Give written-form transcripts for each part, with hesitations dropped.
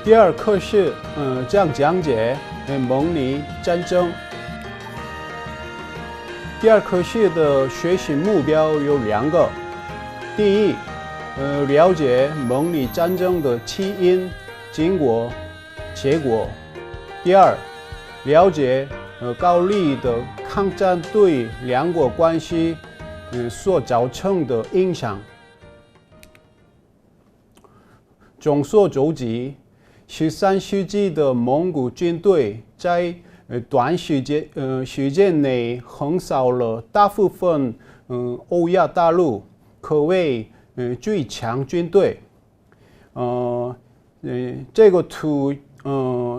第二课是这样讲解蒙尼战争。第二课是的学习目标有2个：第一，了解蒙尼战争的起因、经过、结果；第二，了解高丽的抗战对两国关系所造成的影响。众所周知，13世纪的蒙古军队在短时间内横扫了大部分欧亚大陆，可谓最强军队。这个图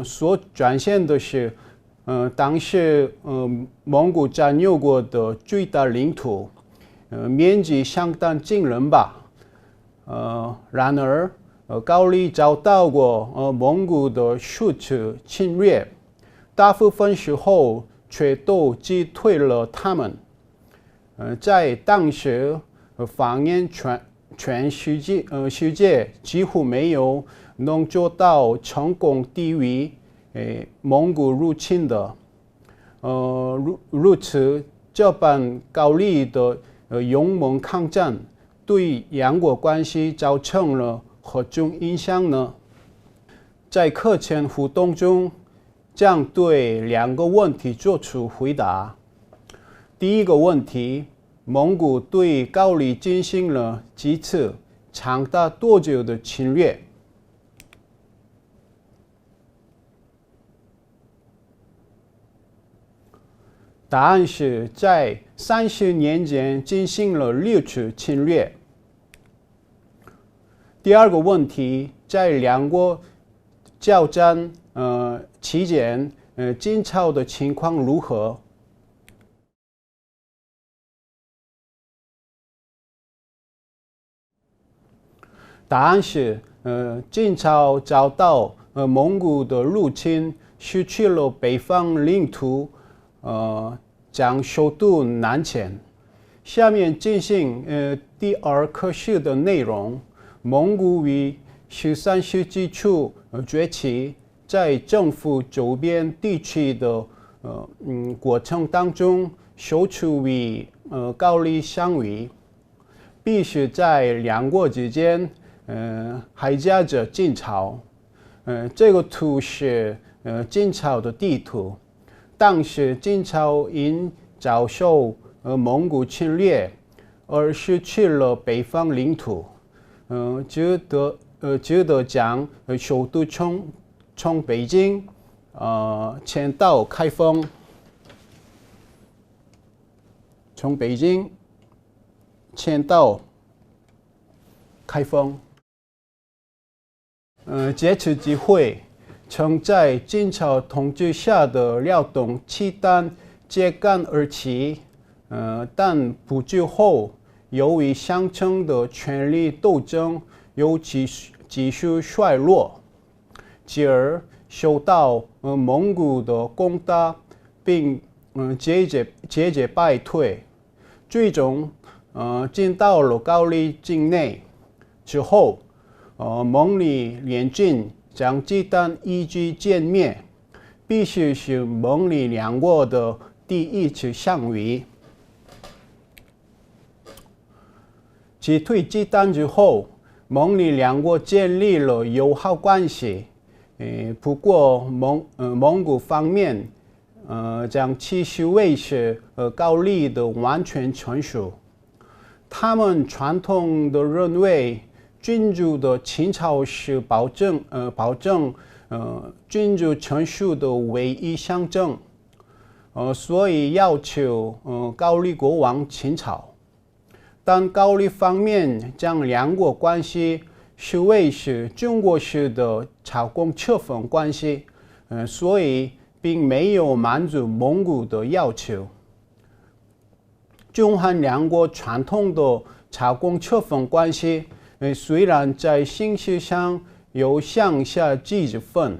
所展现的是当时蒙古占有过的最大领土，面积相当惊人吧。然而高丽遭到过蒙古的数次侵略，大部分时候却都击退了他们。在当时，放眼全世界几乎没有能做到成功抵御蒙古入侵的。如此这般高丽的勇猛抗战，对两国关系造成了何种影响呢？在课前互动中，将对2个问题做出回答。第一个问题，蒙古对高丽进行了几次、长达多久的侵略？答案是在30年间进行了6次侵略。第二个问题，在两国交战期间，晋朝的情况如何？答案是，晋朝遭到蒙古的入侵，失去了北方领土，将首都南迁。下面进行第2课时的内容。蒙古于13世纪初崛起，在征服周边地区的过程当中，首次与高丽相遇，必须在两国之间还夹着晋朝。这个图是晋朝的地图。当时晋朝因遭受蒙古侵略而失去了北方领土，只得将首都从北京迁到开封，从北京迁到开封。借此机会，曾在晋朝统治下的辽东契丹揭竿而起，但不久后，由于相称的权力斗争又继续衰落，继而受到蒙古的攻打，并节节败退，最终进到了高丽境内。之后，蒙历联军将契丹一举歼灭，必须是蒙历两国的第一次相遇。击退契丹之后，蒙历两国建立了友好关系。不过蒙古方面将其视为是高丽的完全臣属。他们传统的认为，君主的秦朝是保证君主臣属的唯一象征，所以要求高丽国王秦朝。但高丽方面将两国关系视为是中国式的朝贡册封关系，所以并没有满足蒙古的要求。中汉两国传统的朝贡册封关系，虽然在形式上有上下级之分，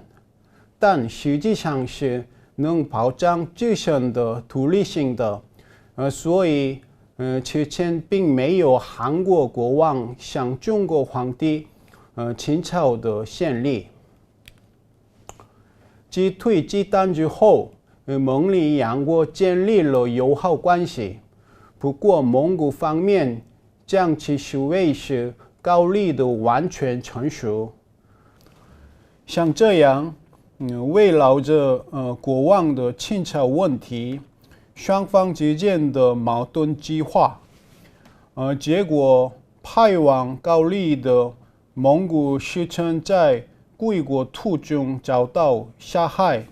但实际上是能保障自身的独立性的，所以之前并没有韩国国王向中国皇帝秦朝的献礼。击退契丹之后，蒙里两国建立了友好关系。不过，蒙古方面将其视为是高丽的完全臣属。像这样，围绕着国王的清朝问题，双方之间的矛盾激化。结果派往高丽的蒙古使臣在归国途中遭到杀害。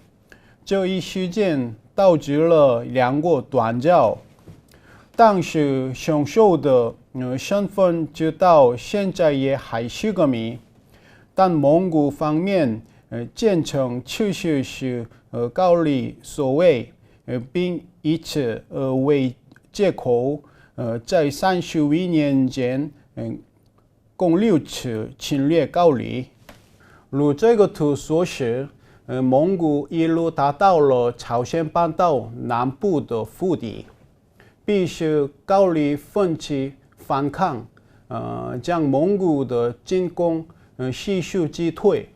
这一事件导致了两国断交。当时凶手的身份直到现在也还是个谜，但蒙古方面坚称此事是高丽所为，并以此为借口，在31年间共6次侵略高丽。如这个图所示，蒙古一路达到了朝鲜半岛南部的腹地，必须高丽奋起反抗，将蒙古的进攻悉数击退。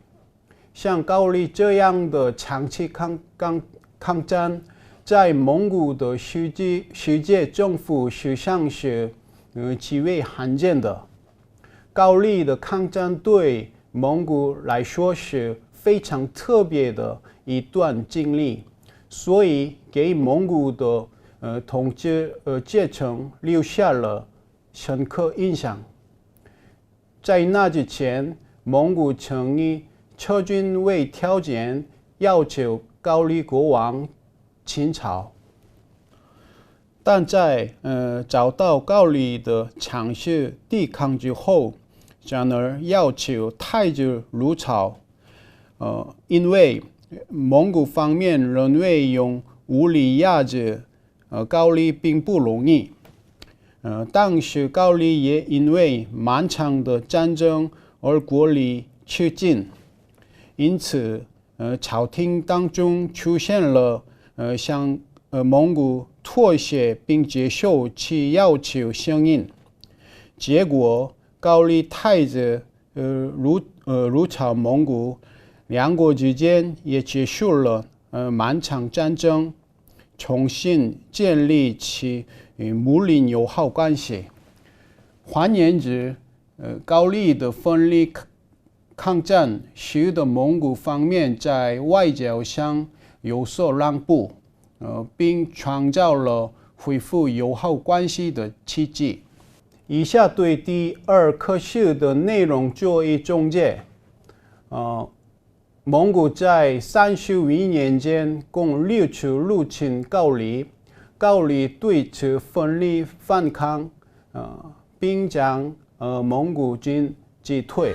像高丽这样的长期抗战，在蒙古的世界政府史上是极为罕见的。高丽的抗战对蒙古来说是非常特别的一段经历，所以给蒙古的统治阶层留下了深刻印象。在那之前，蒙古曾以撤军为条件，要求高丽国王亲朝，但在遭到高丽的强势抵抗之后，转而要求太子入朝。因为蒙古方面认为用武力压制高丽并不容易。当时高丽也因为漫长的战争而国力吃紧，因此朝廷当中出现了向蒙古妥协并接受其要求声音。结果高丽太子入朝蒙古，两国之间也结束了漫长战争，重新建立起睦邻友好关系。换言之，高丽的奋力抗战使得蒙古方面在外交上有所让步，并创造了恢复友好关系的契机。以下对第2课时的内容做一总结。蒙古在31年间共6次入侵高丽，高丽对此奋力反抗，并将蒙古军击退。